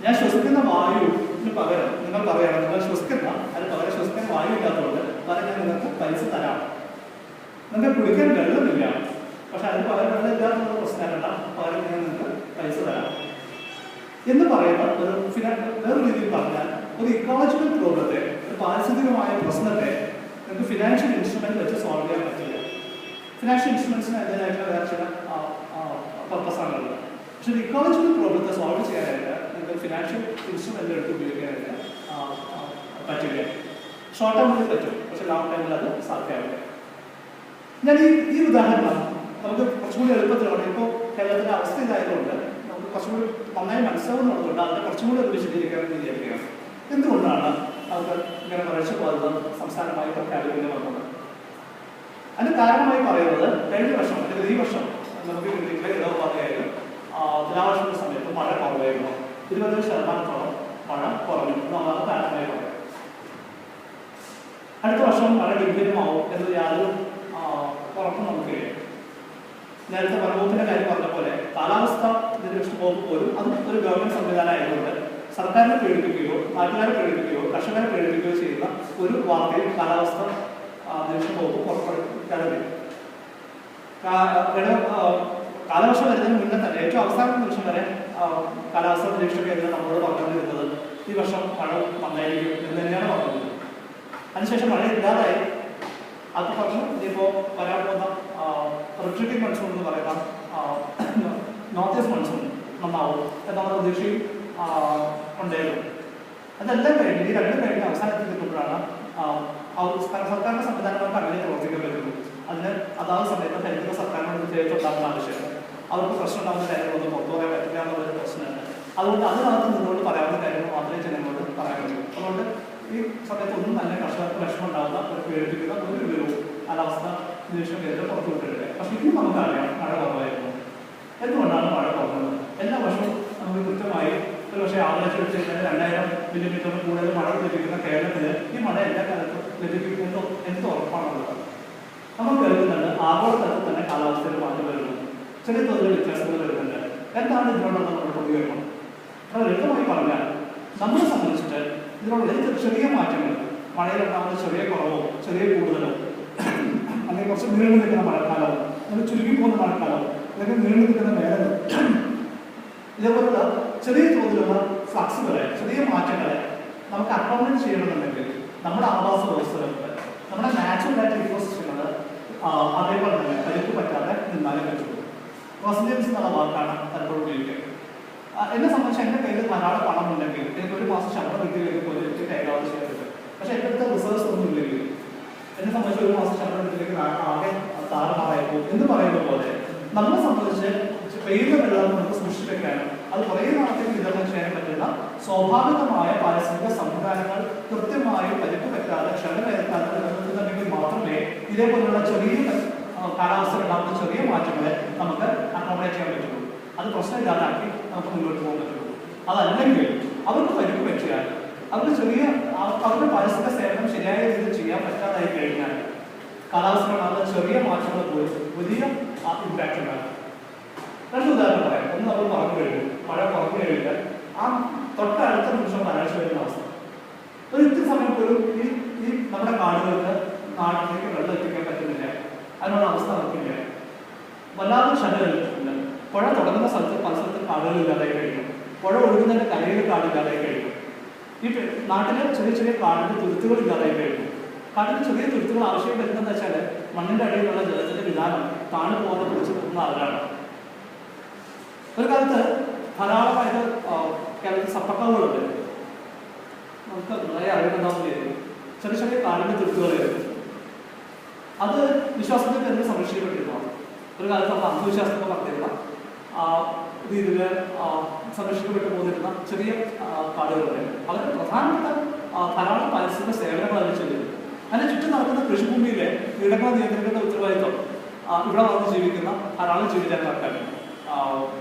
ഞാൻ ശ്വസിക്കുന്ന വായുവിന് പകരം നിങ്ങൾ പറയുകയാണ്, നിങ്ങൾ ശ്വസിക്കുന്ന അതിന് പകരം ശ്വസിക്കാൻ വായു ഇല്ലാത്തതുകൊണ്ട് പറഞ്ഞാൽ ഞാൻ നിങ്ങൾക്ക് പൈസ തരാം. നിങ്ങൾക്ക് കുടിക്കാൻ വെള്ളമില്ല, പക്ഷെ അതിന് പകരം വെള്ളം ഇല്ലാത്ത പ്രശ്നമല്ല, പകരം ഞാൻ നിങ്ങൾക്ക് പൈസ തരാം എന്ന് പറയുന്ന വേറെ രീതിയിൽ പറഞ്ഞാൽ ഒരു ഇക്കോളജിക്കൽ പ്രോബ്ലത്തെ, ഒരു പാരിസ്ഥിതികമായ പ്രശ്നത്തെ നിങ്ങൾക്ക് ഫിനാൻഷ്യൽ ഇൻസ്ട്രുമെന്റ് വെച്ച് സോൾവ് ചെയ്യാൻ പറ്റില്ല. ഫിനാൻഷ്യൽ ഇൻസ്ട്രുമെന്റ്സിന് അതിനായിട്ടുള്ള വേറെ ചില പർപ്പസാണുള്ളത്. പക്ഷെ ഒരു ഇക്കോളജിക്കൽ പ്രോബ്ലത്തെ സോൾവ് ചെയ്യാനായിട്ട് നിങ്ങൾക്ക് ഫിനാൻഷ്യൽ ഇൻസ്ട്രുമെന്റ് എടുത്ത് ഉപയോഗിക്കാനായിട്ട് പറ്റില്ല. ഷോർട്ട് ടൈമിൽ പറ്റും, പക്ഷെ ലോങ് ടൈമിൽ അത് സാധ്യമാവില്ല. ഞാൻ ഈ ഉദാഹരണം നമുക്ക് കുറച്ചുകൂടി എളുപ്പത്തിലാണ്. ഇപ്പോൾ കേരളത്തിൻ്റെ അവസ്ഥ ഇതായതുകൊണ്ട് നമുക്ക് കുറച്ചുകൂടി നന്നായി മനസ്സിലാവുന്നതുകൊണ്ട് അതിനെ കുറച്ചും കൂടി വിശദീകരിക്കാൻ വിചാരിക്കുകയാണ്. എന്തുകൊണ്ടാണ് നമുക്ക് ഇങ്ങനെ വരൾച്ച പോലുള്ളത് സംസ്ഥാനമായി പ്രഖ്യാപിക്കേണ്ടി വന്നത്? അതിന് കാരണമായി പറയുന്നത് കഴിഞ്ഞ വർഷം അല്ലെങ്കിൽ ഈ വർഷം നമുക്ക് കിട്ടിയിട്ടുള്ള ഇടവ് പറയുകയായിരുന്നു. തുലാവർഷത്തിന്റെ സമയത്ത് മഴ കുറവായിരുന്നു, 20% മഴ കുറഞ്ഞു എന്നുള്ളത് കാരണമായി പറയാം. അടുത്ത വർഷം മഴ ഗംഭീരമാവും എന്നത് യാതൊരു ഉറപ്പും നമുക്കില്ല. നേരത്തെ വനവകുപ്പിന്റെ കാര്യം പറഞ്ഞ പോലെ കാലാവസ്ഥ നിരീക്ഷണ വകുപ്പ് പോലും അത് ഒരു ഗവൺമെന്റ് സംവിധാനം ആയതുകൊണ്ട് സർക്കാരിനെ പേടിപ്പിക്കുകയോ നാട്ടുകാരെ പേടിപ്പിക്കുകയോ കർഷകരെ പേടിപ്പിക്കുകയോ ചെയ്യുന്ന ഒരു വാർത്തയും കാലാവസ്ഥ നിരീക്ഷണ വകുപ്പ് പുറപ്പെടുവിക്കാറില്ല. കാലവർഷം വരുന്നതിന് മുന്നേ തന്നെ ഏറ്റവും അവസാന നിമിഷം വരെ കാലാവസ്ഥ നിരീക്ഷണ കേന്ദ്രം നമ്മളോട് പറഞ്ഞുകൊണ്ടിരുന്നത് ഈ വർഷം മഴ നന്നായിരിക്കും എന്ന് തന്നെയാണ് പറഞ്ഞത്. അതിനുശേഷം മഴ ഇല്ലാതായി. അത് പറഞ്ഞു ഇനിയിപ്പോൾ വരാൻ പോകുന്ന റിട്രീറ്റിംഗ് മൺസൂൺ എന്ന് പറയുന്ന നോർത്ത് ഈസ്റ്റ് മൺസൂൺ നന്നാവും എന്നുള്ള പ്രതീക്ഷയും ഉണ്ടായിരുന്നു. അതെല്ലാം കഴിഞ്ഞ് ഈ രണ്ടും കഴിഞ്ഞ് അവസാനത്തിലെത്തുമ്പോഴാണ് സർക്കാരിന്റെ സംവിധാനങ്ങൾക്ക് അങ്ങനെ പ്രവർത്തിക്കാൻ പറ്റുള്ളൂ. അതിന് അതാത് സമയത്ത് ഹരിക്കുന്ന സർക്കാരിനോട് പ്രത്യേകിച്ചുണ്ടാകുന്ന ആവശ്യമാണ്. അവർക്ക് പ്രശ്നം ഉണ്ടാകുന്ന കാര്യങ്ങളൊന്നും പുറത്തു പറയാൻ പറ്റില്ല എന്നുള്ളൊരു പ്രശ്നമാണ്. അതുകൊണ്ട് അതിനകത്ത് നിന്നുകൊണ്ട് പറയാവുന്ന കാര്യങ്ങൾ മാത്രമേ ജനങ്ങളോട് പറയാൻ പറ്റൂ. അതുകൊണ്ട് ഈ സമയത്ത് ഒന്നും തന്നെ കർഷകർക്ക് വിഷമം ഉണ്ടാകുന്ന ഒരു പേടിപ്പിക്കുന്ന ഒരു വിവരവും കാലാവസ്ഥ നിരീക്ഷണ കേന്ദ്രം പുറത്തുവിട്ടിട്ടില്ല. പക്ഷെ ഇന്ന് നമുക്കറിയാം മഴ കുറവായിരുന്നു. എന്തുകൊണ്ടാണ് മഴ കുറഞ്ഞത്? എല്ലാ വർഷവും നമുക്ക് കൃത്യമായി ഒരു പക്ഷേ ആവറേജ് വെച്ച് കഴിഞ്ഞാൽ 2000 മില്ലിമീറ്ററിന് കൂടുതൽ മഴ ലഭിക്കുന്ന കേരളത്തിൽ ഈ മഴ എല്ലാ കാലത്തും ലഭിക്കുമെന്ന് എന്ത് ഉറപ്പാണുള്ളത്? നമ്മൾ കരുതുന്നുണ്ട് ആഗോളതലത്തിൽ തന്നെ കാലാവസ്ഥയിൽ മാറ്റം വരുന്നു, ചെറിയ തോതിൽ വ്യത്യാസങ്ങൾ വരുന്നുണ്ട്. എന്താണ് ഇതിനുള്ള നമ്മുടെ പ്രതികരണം? അത് ലളിതമായി പറഞ്ഞാൽ നമ്മളെ സംബന്ധിച്ചിട്ട് ഇതിനുള്ള ചെറിയ മാറ്റങ്ങൾ, മഴയിലുണ്ടാകുന്ന ചെറിയ കുറവോ ചെറിയ കൂടുതലോ, അല്ലെങ്കിൽ കുറച്ച് നീണ്ടു നിൽക്കുന്ന മഴക്കാലമോ അല്ലെങ്കിൽ ചുരുങ്ങിപ്പോകുന്ന മഴക്കാലമോ അല്ലെങ്കിൽ നീണ്ടു നിൽക്കുന്ന വേനലോ, ഇതേപോലുള്ള ചെറിയ തോതിലുള്ള ഫ്ലക്സുകളെ, ചെറിയ മാറ്റങ്ങളെ നമുക്ക് അക്കോമഡേറ്റ് ചെയ്യണമെന്നുണ്ടെങ്കിൽ നമ്മുടെ ആവാസ വ്യവസ്ഥകൾക്ക്, നമ്മുടെ നാച്ചുറലായിട്ട് ഇക്കോസിസ്റ്റങ്ങൾ അതേപോലെ തന്നെ പരിക്ക് പറ്റാതെ നിന്നാലേ പറ്റുള്ളൂ. റെസിലിയൻസ് എന്നുള്ള വാക്കാണ് പലപ്പോഴും ഉപയോഗിക്കുക. എന്നെ സംബന്ധിച്ച് എൻ്റെ കയ്യിൽ ധാരാളം പണം ഉണ്ടെങ്കിൽ എനിക്ക് ഒരു മാസം ശമ്പളം കിട്ടിയില്ലെങ്കിൽ പോലും എനിക്ക് കൈകാര്യം ചെയ്യാൻ പറ്റും. പക്ഷേ എൻ്റെ അടുത്ത റിസർച്ച് ഒന്നും ഇല്ലെങ്കിൽ എന്നെ സംബന്ധിച്ച് ഒരു മാസം ശമ്പളം കിട്ടിയില്ലെങ്കിൽ ആകെ താറുമാറായിപ്പോൾ എന്ന് പറയുന്ന പോലെ നമ്മളെ സംബന്ധിച്ച് പെയ്യുന്ന വെള്ളം നമുക്ക് സൂക്ഷിപ്പിക്കാനും അത് കുറേ നാളത്തേക്ക് വിതരണം ചെയ്യാൻ പറ്റുന്ന സ്വാഭാവികമായ പാരിസ്ഥിതിക സംവിധാനങ്ങൾ കൃത്യമായും പരിക്ക് പറ്റാതെ ക്ഷമ വരുത്താതെ നിലനിർത്തുന്നുണ്ടെങ്കിൽ മാത്രമേ ഇതേപോലുള്ള ചെറിയ കാലാവസ്ഥയിലുണ്ടാകുന്ന ചെറിയ മാറ്റങ്ങളെ നമുക്ക് അക്കോമഡേറ്റ് ചെയ്യാൻ പറ്റുള്ളൂ. അത് പ്രശ്നമില്ലാതാക്കി നമുക്ക് മുന്നോട്ട് പോകാൻ പറ്റുള്ളൂ. അതല്ലെങ്കിൽ അവർക്ക് പരിക്ക് പറ്റിയാൽ അവരുടെ പാരിസ്ഥിതിക സേവനം ശരിയായ രീതിയിൽ ചെയ്യാൻ പറ്റാതായി കഴിഞ്ഞാൽ കാലാവസ്ഥയിലുണ്ടാകുന്ന ചെറിയ മാറ്റങ്ങൾ പോലും വലിയ ഇമ്പാക്റ്റ് ഉണ്ടാകും. രണ്ട് ഉദാഹരണം പറയാം. ഒന്ന് നമ്മൾ പറഞ്ഞു കഴിഞ്ഞു, മഴ കുറഞ്ഞു കഴിഞ്ഞാൽ ആ തൊട്ടടുത്ത നിമിഷം വരൾച്ച വരുന്ന അവസ്ഥ. ഒരു ഇത്തിരി സമയം പോലും ഈ നമ്മുടെ കാടുകൾക്ക് നാട്ടിലേക്ക് വെള്ളം എത്തിക്കാൻ പറ്റുന്നില്ല. അതിനുള്ള അവസ്ഥ നമുക്കില്ല. വല്ലാതെ ക്ഷമയില്ല. പുഴ തുടങ്ങുന്ന സ്ഥലത്ത് പല സ്ഥലത്തും കാടുകൾ ഇല്ലാതായി കഴിയും. പുഴ ഒഴുകുന്നതിൻ്റെ കരയിൽ കാടില്ലാതായി കഴിയും. ഈ നാട്ടിലെ ചെറിയ ചെറിയ കാടിൻ്റെ തുരുത്തുകൾ ഇല്ലാതായി കഴിയും. കാട്ടിൽ ചെറിയ തുരുത്തുകൾ ആവശ്യം വരുന്നതെന്ന് വെച്ചാൽ മണ്ണിൻ്റെ അടിയിലുള്ള ജലത്തിൻ്റെ വിധാനം താണു പോകുന്ന പിടിച്ചു പോകുന്ന അതിലാണ്. ഒരു കാലത്ത് ധാരാളമായിട്ട് കേരളത്തിൽ സപ്പക്കാവുകളുണ്ട്. നമുക്ക് വളരെ അറിവുണ്ടാവുകയായിരുന്നു. ചെറിയ ചെറിയ കാടിൻ്റെ തുരുത്തുകളായിരുന്നു. അത് വിശ്വാസത്തിൽ തന്നെ സംരക്ഷിക്കപ്പെട്ടിരുന്നു. ഒരു കാലത്ത് നമ്മൾ അന്ധവിശ്വാസത്തിൽ പറഞ്ഞിരുന്ന രീതിയിൽ സംരക്ഷിക്കപ്പെട്ടു പോന്നിരുന്ന ചെറിയ കാടുകളുണ്ടായിരുന്നു. അവർ പ്രധാനപ്പെട്ട ധാരാളം പാരിസ്ഥിതിക സേവനങ്ങൾ അവർ ചെയ്തിരുന്നു. അതിന് ചുറ്റും നടക്കുന്ന കൃഷിഭൂമിയിലെ കീടങ്ങളെ നിയന്ത്രിക്കേണ്ട ഉത്തരവാദിത്വം ഇവിടെ വന്ന് ജീവിക്കുന്ന ധാരാളം ജീവിജാലക്കാർക്കാണ്.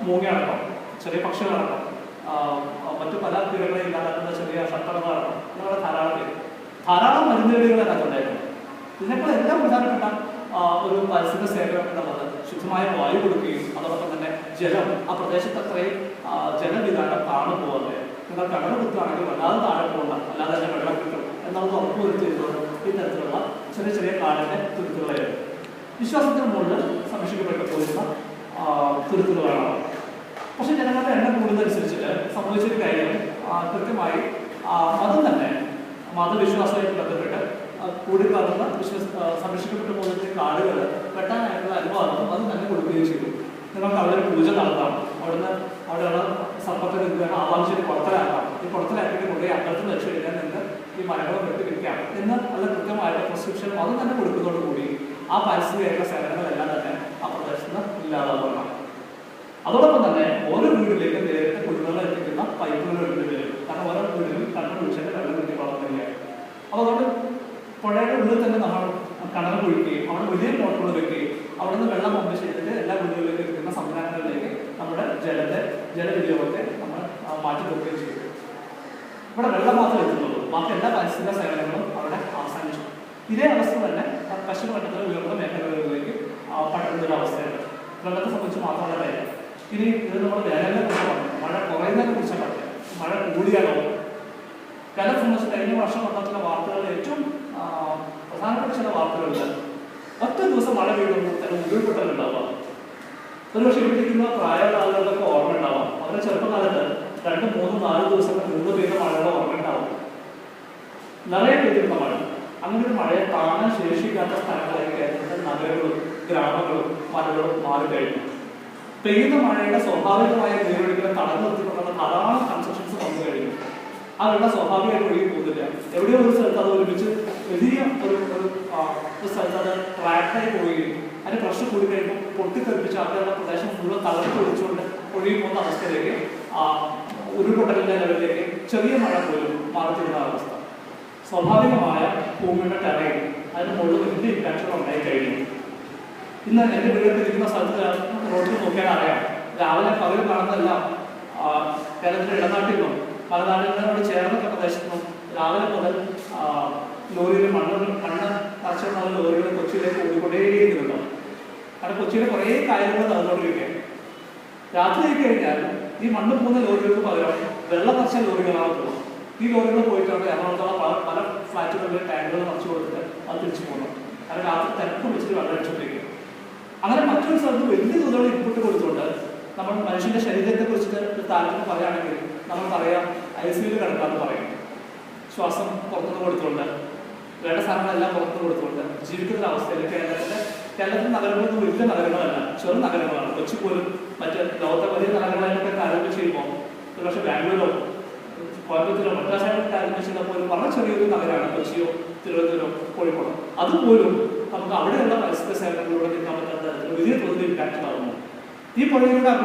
മൂങ്ങയടക്കം, ചെറിയ പക്ഷികളടക്കം, മറ്റു പല കീടങ്ങളെ ഇല്ലാതാക്കുന്ന ചെറിയ ഷട്ടറുകളടക്കം ഇങ്ങനെ ധാരാളം മരുന്നുകടികൾ അതിനകത്തുണ്ടായിരുന്നു. ഇതിനേക്കാളെല്ലാം പ്രധാനപ്പെട്ട ഒരു പരിസ്ഥിതി സേവനം എന്നുള്ളത് ശുദ്ധമായ വായു കൊടുക്കുകയും അതോടൊപ്പം തന്നെ ജലം ആ പ്രദേശത്ത് അത്രയും ജലവിധാനം താണു പോകാതെ നിങ്ങൾ കിണർ കുത്തുകയാണെങ്കിൽ വല്ലാതെ താഴെ പോകണ്ട, അല്ലാതെ തന്നെ വെള്ളം കിട്ടും എന്നുള്ളത് ഉറപ്പുവരുത്തിയതുകൊണ്ട് ഇത്തരത്തിലുള്ള ചെറിയ ചെറിയ കാടിൻ്റെ തുരുത്തുകളായിരുന്നു. വിശ്വാസത്തിന് മുകളിൽ സംരക്ഷിക്കപ്പെട്ടു പോയിരുന്ന തുരുത്തുകളാണ്. പക്ഷെ ജനങ്ങളുടെ എണ്ണം കൂടുന്നതനുസരിച്ചിട്ട് സംഭവിച്ചൊരു കാര്യം കൃത്യമായി മതം തന്നെ മതവിശ്വാസമായിട്ട് ബന്ധപ്പെട്ട് കൂടി വളർന്ന സംരക്ഷിക്കപ്പെട്ടു പോകുന്ന കാടുകൾ വെട്ടാനായിട്ടുള്ള അനുവാദം അത് തന്നെ കൊടുക്കുകയും ചെയ്തു. നിങ്ങൾക്ക് അവിടെ ഒരു പൂജ നടത്താം, അവിടെയുള്ള സർപ്പത്തെ നിങ്ങൾക്ക് ആവാംശം പുറത്തിലാക്കാം, ഈ പുറത്തിലാക്കിയിട്ട് കൊണ്ടുപോയി അക്കരത്തിൽ വെച്ച് കഴിഞ്ഞാൽ നിങ്ങൾക്ക് ഈ മരങ്ങൾ വെട്ടിപ്പിടിക്കാം എന്ന് അത് കൃത്യമായിട്ട് പ്രിസ്ക്രിപ്ഷൻ അത് തന്നെ കൊടുക്കുന്നതോടുകൂടി ആ പാരിസ്ഥിതികമായിട്ടുള്ള സേവനങ്ങളെല്ലാം തന്നെ ആ പ്രദേശത്ത് ഇല്ലാതാവുകയാണ്. അതോടൊപ്പം തന്നെ ഓരോ വീട്ടിലേക്കും നേരിട്ട് കുടിവെള്ളം എത്തിക്കുന്ന പൈപ്പുകൾ എടുക്കേണ്ടി വരും. കാരണം ഓരോ വീട്ടിലും കണ്ണു കുഴിച്ചിട്ട് വെള്ളം കിട്ടി വളർന്നില്ല. അപ്പോൾ അതുകൊണ്ട് പുഴയുടെ ഉള്ളിൽ തന്നെ നമ്മൾ കിണർ കുഴിക്കുകയും അവിടെ വലിയ മോട്ടറുകൾ വെക്കുകയും അവിടെ നിന്ന് വെള്ളം പമ്പ് ചെയ്തിട്ട് എല്ലാ വീടുകളിലേക്ക് എത്തുന്ന സംവിധാനങ്ങളിലേക്ക് നമ്മുടെ ജലവിനിയോഗത്തെ നമ്മൾ മാറ്റി നിർത്തുകയും ചെയ്തു. ഇവിടെ വെള്ളം മാത്രമേ എത്തുന്നുള്ളൂ, ബാക്കി എല്ലാ പാരിസ്ഥിതിക സേവനങ്ങളും അവിടെ അവസാനിച്ചു. ഇതേ അവസ്ഥ തന്നെ പശ്ചിമഘട്ടത്തിലെ ഉയർന്ന മേഖലകളിലേക്ക് പടരുന്നൊരു അവസ്ഥയുണ്ട്. വെള്ളത്തെ സംബന്ധിച്ച് മാത്രമല്ല കാര്യം. ഇനി ഇത് നമ്മൾ വേനലിനെ കുറിച്ച് പറഞ്ഞു, മഴ കുറയുന്നതിനെ കുറിച്ച് പറഞ്ഞു, മഴ കൂടിയാലോ കേരളത്തെ സംബന്ധിച്ച് കഴിഞ്ഞ വർഷം വന്നിട്ടുള്ള വാർത്തകളിൽ ഏറ്റവും പ്രധാനപ്പെട്ട ചില വാർത്തകളിൽ ഒറ്റ ദിവസം മഴ പെയ്യുമ്പോൾ തന്നെ ഉരുൾപൊട്ടലുണ്ടാവാം. ഒരുപക്ഷെ ഇവിടെയിരിക്കുന്ന പ്രായമുള്ള ആളുകൾക്കൊക്കെ ഓർമ്മ ഉണ്ടാവാം, അവരുടെ ചെറുപ്പകാലത്ത് 2, 3, 4 ദിവസങ്ങൾ മുമ്പ് പെയ്ത മഴയുടെ ഓർമ്മ ഉണ്ടാവും. നിറയെ പെയ്തിരുന്ന മഴ, അങ്ങനെ ഒരു മഴയെ കാണാൻ ശേഷിക്കാത്ത സ്ഥലങ്ങളായി കേരളത്തിൽ നഗരങ്ങളും ഗ്രാമങ്ങളും മലകളും മാറിക്കഴിഞ്ഞു. പെയ്യുന്ന മഴയുടെ സ്വാഭാവികമായ നീരൊഴുക്കിനെ തടഞ്ഞു നിർത്തിക്കൊണ്ടുള്ള ധാരാളം കൺസ്ട്രക്ഷൻസ് വന്നു കഴിഞ്ഞു. ആ വെള്ളം സ്വാഭാവികമായിട്ട് ഒഴുകി പോകുന്നില്ല. എവിടെയോ ഒരു സ്ഥലത്ത് അത് ഒരുമിച്ച് വലിയ ഒരു സ്ഥലത്ത് അത് ട്രാക്ടായി പോവുകയും അതിന് പ്രഷർ കൂടി കഴിയുമ്പോൾ പൊട്ടിത്തെറിപ്പിച്ച് അവിടെയുള്ള പ്രദേശം മുഴുവൻ തളർത്തി ഒഴിച്ചുകൊണ്ട് ഒഴുകി പോകുന്ന അവസ്ഥയിലേക്ക് ഉരുൾപൊട്ടലിന്റെ ലെവലിലേക്ക് ചെറിയ മഴ പോലും മാറിത്തിരുന്ന അവസ്ഥ. സ്വാഭാവികമായ ഭൂമിയുടെ ടെറയും അതിന് മുകളിൽ വലിയ ഇമ്പാക്റ്റുകൾ ഉണ്ടായി കഴിഞ്ഞു. ഇന്ന് എൻ്റെ വീട്ടിലിരിക്കുന്ന സ്ഥലത്ത് റോഡിൽ നോക്കിയാൽ അറിയാം, രാവിലെ പകൽ കാണുന്നതെല്ലാം കേരളത്തിലെ ഇടനാട്ടിൽ നിന്നും പല നാടുകളോട് ചേർന്ന പ്രദേശത്തുനിന്നും രാവിലെ മുതൽ ലോറിയിൽ മണ്ണ് നിറച്ചുള്ള ലോറികൾ കൊച്ചിയിലേക്ക് ഓടിക്കൊണ്ടേയിരിക്കുന്നുണ്ടോ. കാരണം കൊച്ചിയിലെ കുറേ കാര്യങ്ങൾ നടന്നുകൊണ്ടിരിക്കുകയാണ്. രാത്രി ആയി കഴിഞ്ഞാൽ ഈ മണ്ണ് പോകുന്ന ലോറികൾക്ക് പകരം വെള്ളം നിറച്ച ലോറികളാണ് പോകും. ഈ ലോറികൾ പോയിട്ടാണ് എറണാകുളത്തുള്ള പല ഫ്ലാറ്റുകളിലെ ടാങ്കുകൾ നിറച്ചു കൊടുത്തിട്ട് അത് തിരിച്ചു പോകുന്നു. കാരണം രാത്രി തിരക്ക് വിളിച്ചിട്ട് വെള്ളം അടിച്ചുകൊണ്ടിരിക്കും. അങ്ങനെ മറ്റൊരു സ്ഥലത്ത് വലിയ തോതിലുള്ള ഇൻപുട്ട് കൊടുത്തുകൊണ്ട് നമ്മൾ മനുഷ്യന്റെ ശരീരത്തെ കുറിച്ചിട്ട് താല്പര്യം പറയുകയാണെങ്കിൽ നമ്മൾ പറയാം ICUവിൽ കിടക്കാമെന്ന് പറയും. ശ്വാസം പുറത്തുനിന്ന് കൊടുത്തുകൊണ്ട് വേണ്ട സാധനങ്ങളെല്ലാം പുറത്തുനിന്ന് കൊടുത്തുകൊണ്ട് ജീവിക്കുന്ന അവസ്ഥയിൽ കേരളത്തിലെ നഗരങ്ങളൊന്നും വലിയ നഗരങ്ങളല്ല, ചെറു നഗരങ്ങളാണ്. കൊച്ചി പോലും മറ്റ് ലോകത്തെ വലിയ നഗരങ്ങളായിട്ടൊക്കെ താരതമ്യം ചെയ്യുമ്പോൾ ഒരുപക്ഷെ ബാംഗ്ലൂരോ കോയമ്പത്തൂരോ മദ്രാസായിട്ട് താരതമ്യം ചെയ്താൽ പോലും വളരെ ചെറിയൊരു നഗരമാണ് കൊച്ചിയോ തിരുവനന്തപുരമോ കോഴിക്കോടോ. അതുപോലും നമുക്ക് അവിടെയുള്ള പരിസ്ഥിതി സേവനങ്ങളിലൂടെ നിൽക്കാൻ പറ്റാത്ത തരത്തിൽ വലിയ തോതിൽ ഇമ്പാക്റ്റ് ആകുന്നു. ഈ പുഴയുടെ